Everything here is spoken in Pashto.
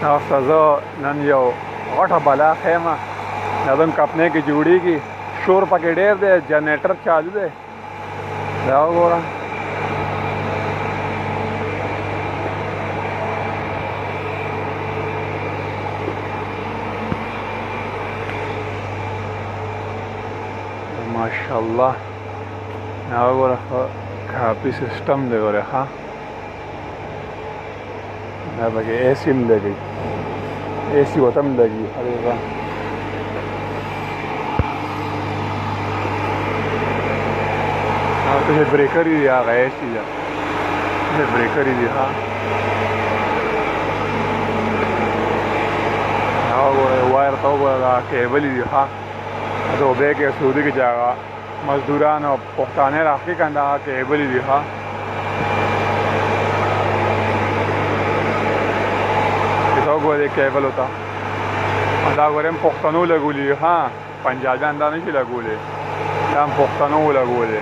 تاسو زه نن یو غټه بلا خیمه دا زموږ کپنۍ کې جوړېږي شور پکې ډېر دی جنریټر چالو دی دا وګوره ماشاءالله دا وګوره کافي سیسټم دی ګوره ښه دا پکې اے سی هم لګي اے سی ورته هم لګي حقیقت ته بریکر دی هغه اے سی ده ته بریکر دی ها وګوره وایر ته وګوره دا کیبل دی ها دا اوبه کې سعودي کې جاګه مزدوران او پښتانه راخي کنده کیبل دی ها وګوره کیبل ہوتا دا وګوره هم پښتنو لګولي ها پنجابیان دا نشي لګولي دا هم پښتنو لګولي